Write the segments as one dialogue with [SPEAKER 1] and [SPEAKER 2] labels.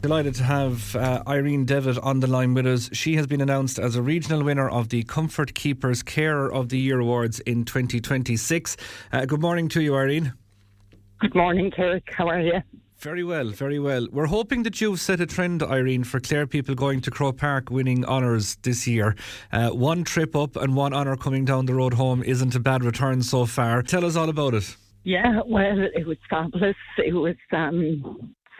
[SPEAKER 1] Delighted to have Irene Devitt on the line with us. She has been announced as a regional winner of the Comfort Keepers Carer of the Year Awards in 2026. Good morning to you, Irene.
[SPEAKER 2] Good morning, Derrick. How are you?
[SPEAKER 1] Very well, very well. We're hoping that you've set a trend, Irene, for Clare people going to Croke Park winning honours this year. One trip up and one honour coming down the road home isn't a bad return so far. Tell us all about it.
[SPEAKER 2] Yeah, well, it was fabulous. It was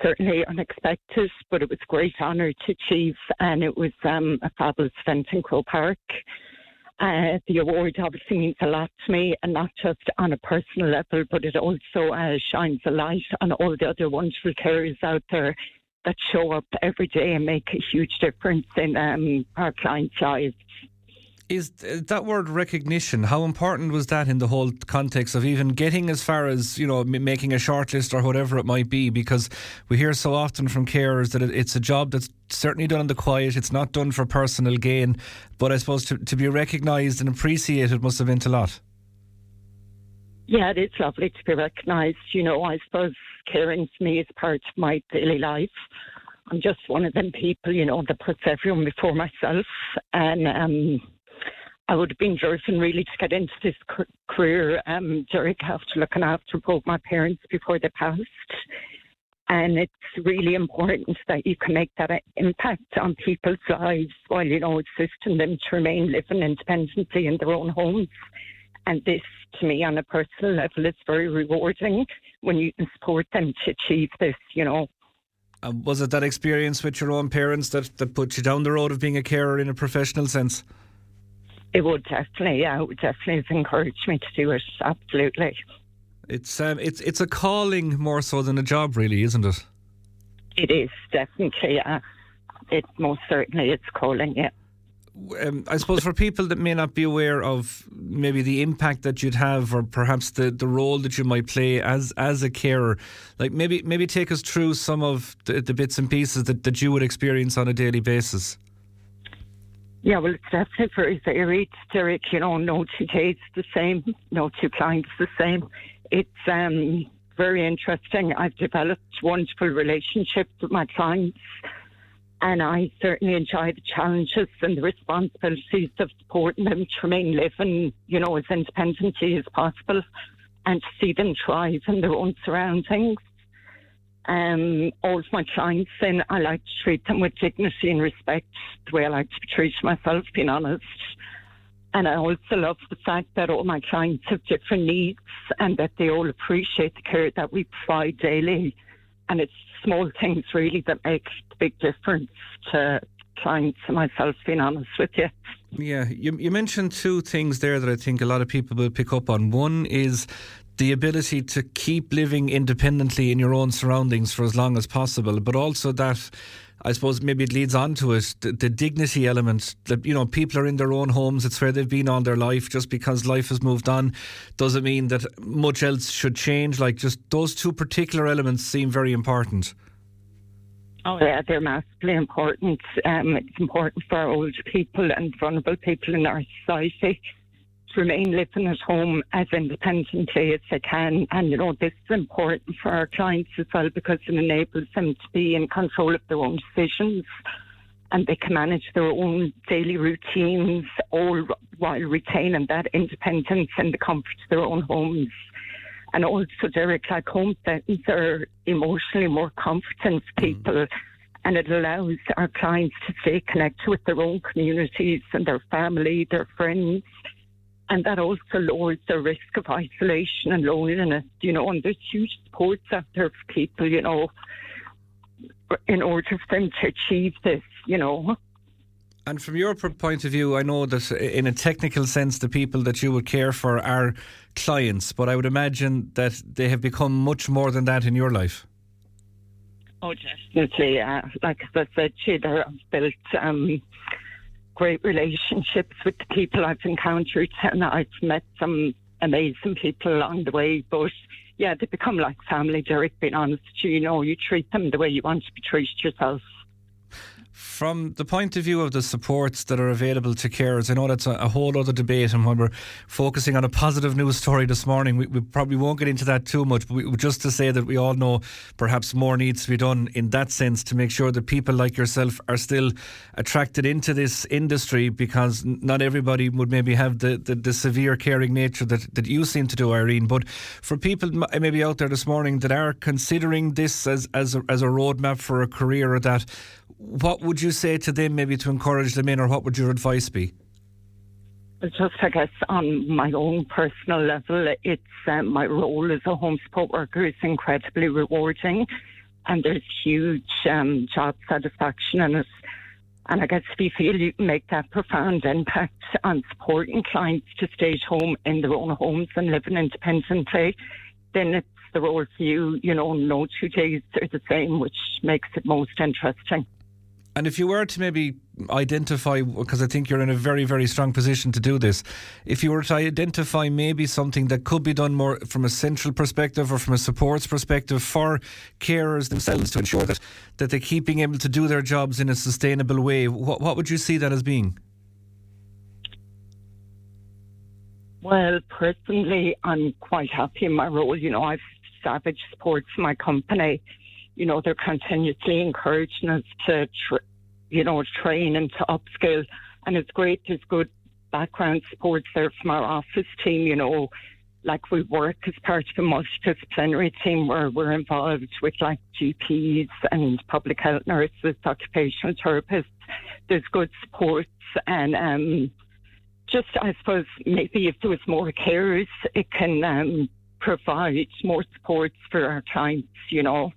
[SPEAKER 2] certainly unexpected, but it was a great honour to achieve, and it was a fabulous event in Croke Park. The award obviously means a lot to me, and not just on a personal level, but it also shines a light on all the other wonderful carers out there that show up every day and make a huge difference in our clients' lives.
[SPEAKER 1] Is that word recognition, how important was that in the whole context of even getting as far as, you know, making a shortlist or whatever it might be? Because we hear so often from carers that it's a job that's certainly done in the quiet, it's not done for personal gain, but I suppose to be recognised and appreciated must have meant a lot.
[SPEAKER 2] Yeah, it is lovely to be recognised. You know, I suppose caring to me is part of my daily life. I'm just one of them people, you know, that puts everyone before myself, and I would have been driven really to get into this career, Derrick, after looking after both my parents before they passed. And it's really important that you can make that impact on people's lives while, you know, assisting them to remain living independently in their own homes. And this, to me, on a personal level, is very rewarding when you can support them to achieve this, you know.
[SPEAKER 1] Was it that experience with your own parents that put you down the road of being a carer in a professional sense?
[SPEAKER 2] It would definitely, yeah. It would definitely have encouraged me to do it, absolutely.
[SPEAKER 1] It's a calling more so than a job, really, isn't it?
[SPEAKER 2] It is, definitely, yeah. It most certainly is calling, yeah.
[SPEAKER 1] I suppose for people that may not be aware of maybe the impact that you'd have, or perhaps the role that you might play as a carer, like maybe take us through some of the bits and pieces that you would experience on a daily basis.
[SPEAKER 2] Yeah, well, it's definitely very varied, Derrick. You know, no 2 days the same, no 2 clients the same. It's very interesting. I've developed wonderful relationships with my clients, and I certainly enjoy the challenges and the responsibilities of supporting them to remain living, you know, as independently as possible, and to see them thrive in their own surroundings. All of my clients, then, I like to treat them with dignity and respect, the way I like to be treated myself, being honest. And I also love the fact that all my clients have different needs and that they all appreciate the care that we provide daily. And it's small things really that make the big difference to clients and myself, being honest with you.
[SPEAKER 1] Yeah, you mentioned 2 things there that I think a lot of people will pick up on. One is the ability to keep living independently in your own surroundings for as long as possible, but also that, I suppose maybe it leads on to it, the dignity element, that, you know, people are in their own homes, it's where they've been all their life. Just because life has moved on doesn't mean that much else should change. Like, just those 2 particular elements seem very important.
[SPEAKER 2] Oh yeah, they're massively important. It's important for our older people and vulnerable people in our society to remain living at home as independently as they can. And, you know, this is important for our clients as well, because it enables them to be in control of their own decisions, and they can manage their own daily routines, all while retaining that independence and the comfort of their own homes. And also, Derrick, like, home settings are emotionally more competent people, and it allows our clients to stay connected with their own communities and their family, their friends. And that also lowers the risk of isolation and loneliness, you know, and there's huge supports out there for people, you know, in order for them to achieve this, you know.
[SPEAKER 1] And from your point of view, I know that in a technical sense, the people that you would care for are clients, but I would imagine that they have become much more than that in your life.
[SPEAKER 2] Oh, definitely, yeah. Like as I said to you there, I've built great relationships with the people I've encountered, and I've met some amazing people along the way. But yeah, they become like family, Derrick, being honest with you. You know, you treat them the way you want to be treated yourself.
[SPEAKER 1] From the point of view of the supports that are available to carers, I know that's a whole other debate, and when we're focusing on a positive news story this morning, we probably won't get into that too much, but just to say that we all know perhaps more needs to be done in that sense to make sure that people like yourself are still attracted into this industry, because not everybody would maybe have the severe caring nature that you seem to do, Irene. But for people maybe out there this morning that are considering this as a roadmap for a career or that, what would you say to them maybe to encourage them in, or what would your advice be?
[SPEAKER 2] Just, I guess, on my own personal level, it's my role as a home support worker is incredibly rewarding, and there's huge job satisfaction in it. And I guess if you feel you can make that profound impact on supporting clients to stay at home in their own homes and living independently, then it's the role for you. You know, no 2 days are the same, which makes it most interesting.
[SPEAKER 1] And if you were to maybe identify, because I think you're in a very, very strong position to do this, if you were to identify maybe something that could be done more from a central perspective or from a supports perspective for carers themselves to ensure that they're keeping able to do their jobs in a sustainable way, what would you see that as being?
[SPEAKER 2] Well, personally, I'm quite happy in my role. You know, I've Savage Sports, my company. You know, they're continuously encouraging us to, train and to upskill. And it's great. There's good background support there from our office team. You know, like we work as part of a multidisciplinary team where we're involved with like GPs and public health nurses, occupational therapists. There's good support. And just, I suppose, maybe if there was more carers, it can provide more support for our clients, you know.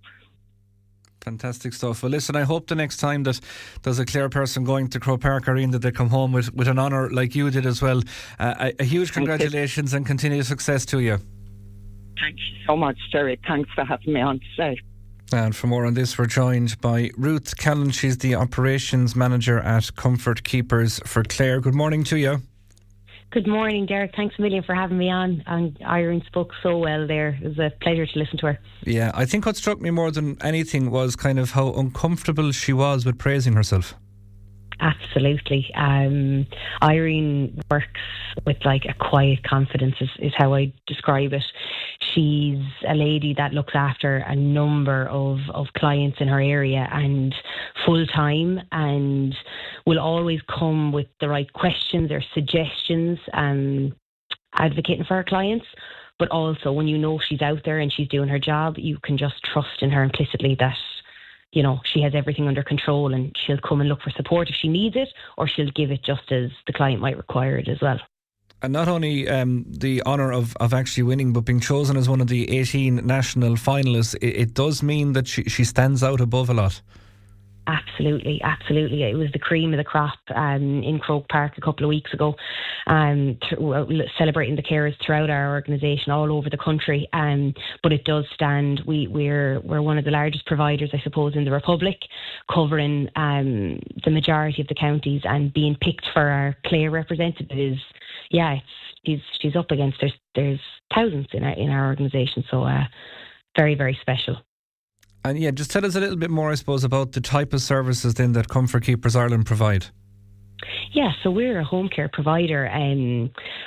[SPEAKER 1] Fantastic stuff. Well, listen, I hope the next time that there's a Clare person going to Croke Park, Irene, that they come home with an honour like you did as well. A huge congratulations and continued success to you.
[SPEAKER 2] Thank you so much, Derrick. Thanks for having me on today.
[SPEAKER 1] And for more on this, we're joined by Ruth Callan. She's the Operations Manager at Comfort Keepers for Clare. Good morning to you.
[SPEAKER 3] Good morning, Derrick. Thanks a million for having me on. And Irene spoke so well there. It was a pleasure to listen to her.
[SPEAKER 1] Yeah, I think what struck me more than anything was kind of how uncomfortable she was with praising herself.
[SPEAKER 3] Absolutely. Irene works with like a quiet confidence is how I describe it. She's a lady that looks after a number of clients in her area and full time, and will always come with the right questions or suggestions, advocating for her clients. But also when you know she's out there and she's doing her job, you can just trust in her implicitly that, you know, she has everything under control, and she'll come and look for support if she needs it, or she'll give it just as the client might require it as well.
[SPEAKER 1] And not only the honour of actually winning, but being chosen as one of the 18 national finalists, it does mean that she stands out above a lot.
[SPEAKER 3] Absolutely, absolutely. It was the cream of the crop in Croke Park a couple of weeks ago, celebrating the carers throughout our organisation all over the country. But it does stand. We're one of the largest providers, I suppose, in the Republic, covering the majority of the counties, and being picked for our Clare representative is, she's up against. There's thousands in our organisation, so very, very special.
[SPEAKER 1] And yeah, just tell us a little bit more, I suppose, about the type of services then that Comfort Keepers Ireland provide.
[SPEAKER 3] Yeah, so we're a home care provider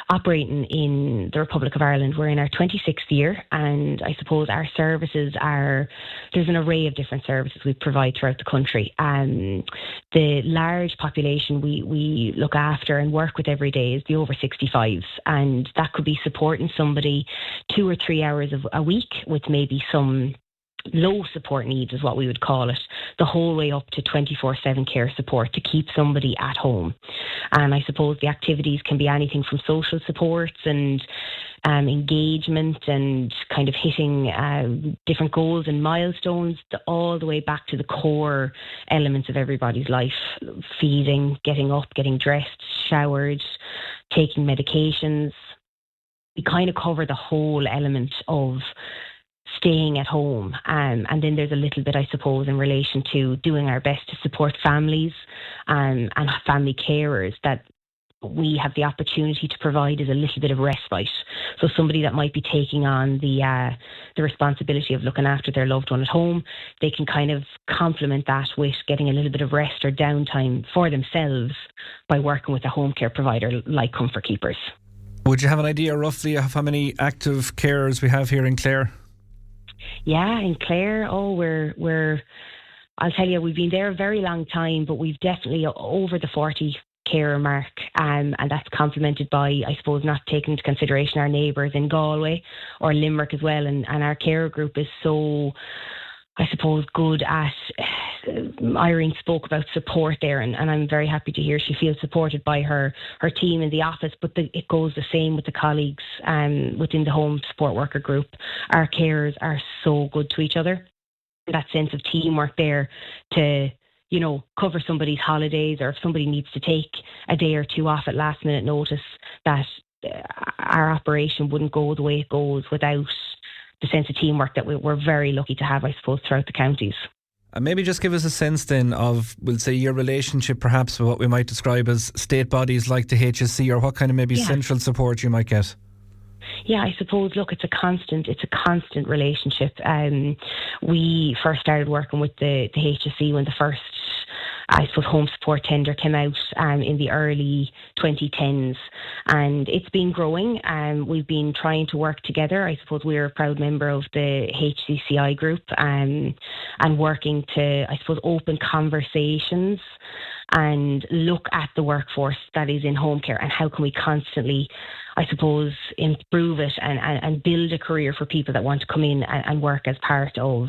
[SPEAKER 3] operating in the Republic of Ireland. We're in our 26th year, and I suppose our services there's an array of different services we provide throughout the country. The large population we look after and work with every day is the over 65s, and that could be supporting somebody 2 or 3 hours of a week with maybe some low support needs, is what we would call it, the whole way up to 24/7 care support to keep somebody at home. And I suppose the activities can be anything from social supports and engagement and kind of hitting different goals and milestones, all the way back to the core elements of everybody's life: feeding, getting up, getting dressed, showered, taking medications. We kind of cover the whole element of staying at home. And then there's a little bit, I suppose, in relation to doing our best to support families and family carers that we have the opportunity to provide is a little bit of respite. So somebody that might be taking on the responsibility of looking after their loved one at home, they can kind of complement that with getting a little bit of rest or downtime for themselves by working with a home care provider like Comfort Keepers.
[SPEAKER 1] Would you have an idea roughly of how many active carers we have here in Clare?
[SPEAKER 3] Yeah, in Clare, we're I'll tell you, we've been there a very long time, but we've definitely over the 40 carer mark, and that's complemented by, I suppose, not taking into consideration our neighbours in Galway or Limerick as well, and our carer group is so, I suppose, good at, Irene spoke about support there, and I'm very happy to hear she feels supported by her team in the office, but it goes the same with the colleagues within the home support worker group. Our carers are so good to each other. That sense of teamwork there to, cover somebody's holidays, or if somebody needs to take a day or two off at last minute notice, that our operation wouldn't go the way it goes without the sense of teamwork that we're very lucky to have, I suppose, throughout the counties.
[SPEAKER 1] And maybe just give us a sense then of, we'll say, your relationship perhaps with what we might describe as state bodies like the HSC, or what kind of maybe central support you might get.
[SPEAKER 3] Yeah, I suppose, look, it's a constant relationship. We first started working with the HSC when the first, I suppose, home support tender came out in the early 2010s, and it's been growing. We've been trying to work together. I suppose we're a proud member of the HCCI group, and working to, I suppose, open conversations and look at the workforce that is in home care, and how can we constantly, I suppose, improve it and build a career for people that want to come in and work as part of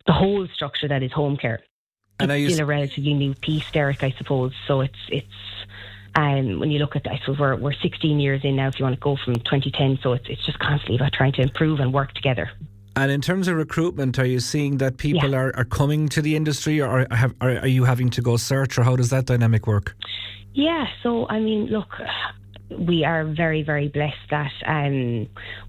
[SPEAKER 3] the whole structure that is home care. And it's still a relatively new piece, Derrick, I suppose. So it's when you look at, I suppose we're 16 years in now, if you want to go from 2010. So it's just constantly about trying to improve and work together.
[SPEAKER 1] And in terms of recruitment, are you seeing that people are coming to the industry, or are you having to go search, or how does that dynamic work? Yeah,
[SPEAKER 3] so I mean, look, we are very, very blessed that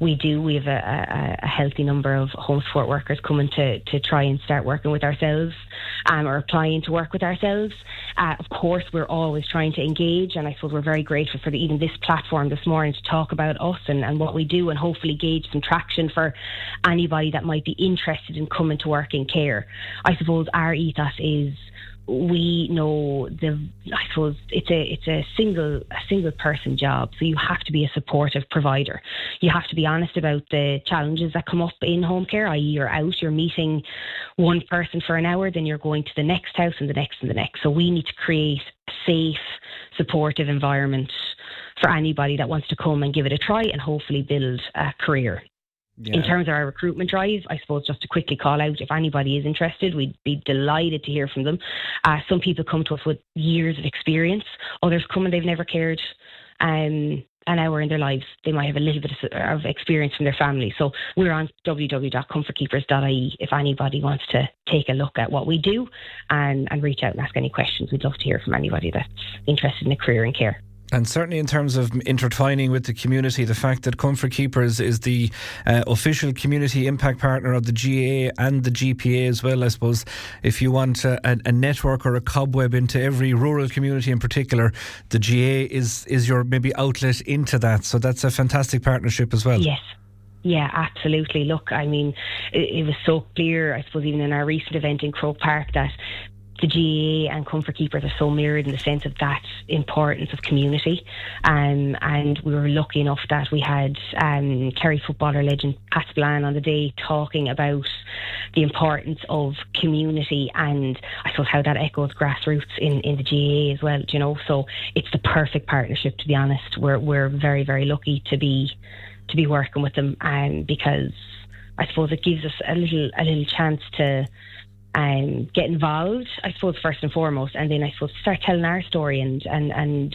[SPEAKER 3] we have a healthy number of home support workers coming to try and start working with ourselves, or applying to work with ourselves. Of course, we're always trying to engage, and I suppose we're very grateful for even this platform this morning to talk about us and what we do, and hopefully gauge some traction for anybody that might be interested in coming to work in care. I suppose our ethos is, we know I suppose it's a single person job, so you have to be a supportive provider. You have to be honest about the challenges that come up in home care, i.e. you're meeting one person for an hour, then you're going to the next house and the next and the next. So we need to create a safe, supportive environment for anybody that wants to come and give it a try and hopefully build a career. Yeah. In terms of our recruitment drive, I suppose just to quickly call out, if anybody is interested, we'd be delighted to hear from them. Some people come to us with years of experience. Others come and they've never cared an hour in their lives. They might have a little bit of experience from their family. So we're on www.comfortkeepers.ie if anybody wants to take a look at what we do and reach out and ask any questions. We'd love to hear from anybody that's interested in a career in care.
[SPEAKER 1] And certainly in terms of intertwining with the community, the fact that Comfort Keepers is the official community impact partner of the GAA and the GPA as well, I suppose, if you want a network or a cobweb into every rural community in particular, the GAA is your maybe outlet into that. So that's a fantastic partnership as well.
[SPEAKER 3] Yes. Yeah, absolutely. Look, I mean, it was so clear, I suppose, even in our recent event in Croke Park, that the GAA and Comfort Keepers are so mirrored in the sense of that importance of community. And we were lucky enough that we had Kerry footballer legend Pat Spillane on the day talking about the importance of community, and I suppose how that echoes grassroots in the GAA as well, So it's the perfect partnership, to be honest. We're very, very lucky to be working with them, because I suppose it gives us a little chance to get involved, I suppose, first and foremost, and then I suppose start telling our story and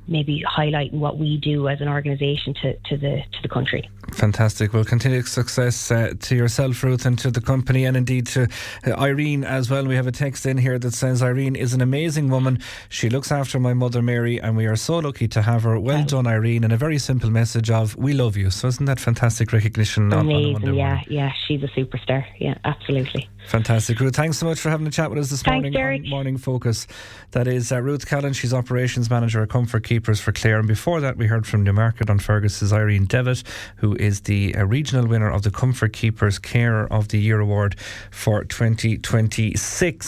[SPEAKER 3] maybe highlighting what we do as an organisation to the country.
[SPEAKER 1] Fantastic. Well, continued success to yourself, Ruth, and to the company, and indeed to Irene as well. We have a text in here that says, Irene is an amazing woman. She looks after my mother, Mary, and we are so lucky to have her. Well done, Irene. And a very simple message of, we love you. So isn't that fantastic recognition?
[SPEAKER 3] Amazing, yeah. She's a superstar. Yeah, absolutely.
[SPEAKER 1] Fantastic, Ruth. Thanks so much for having a chat with us this morning
[SPEAKER 3] Derrick.
[SPEAKER 1] on Morning Focus. That is Ruth Callan. She's Operations Manager at Comfort Keepers for Clare. And before that, we heard from Newmarket on Fergus' Irene Devitt, who is the regional winner of the Comfort Keepers Carer of the Year Award for 2026.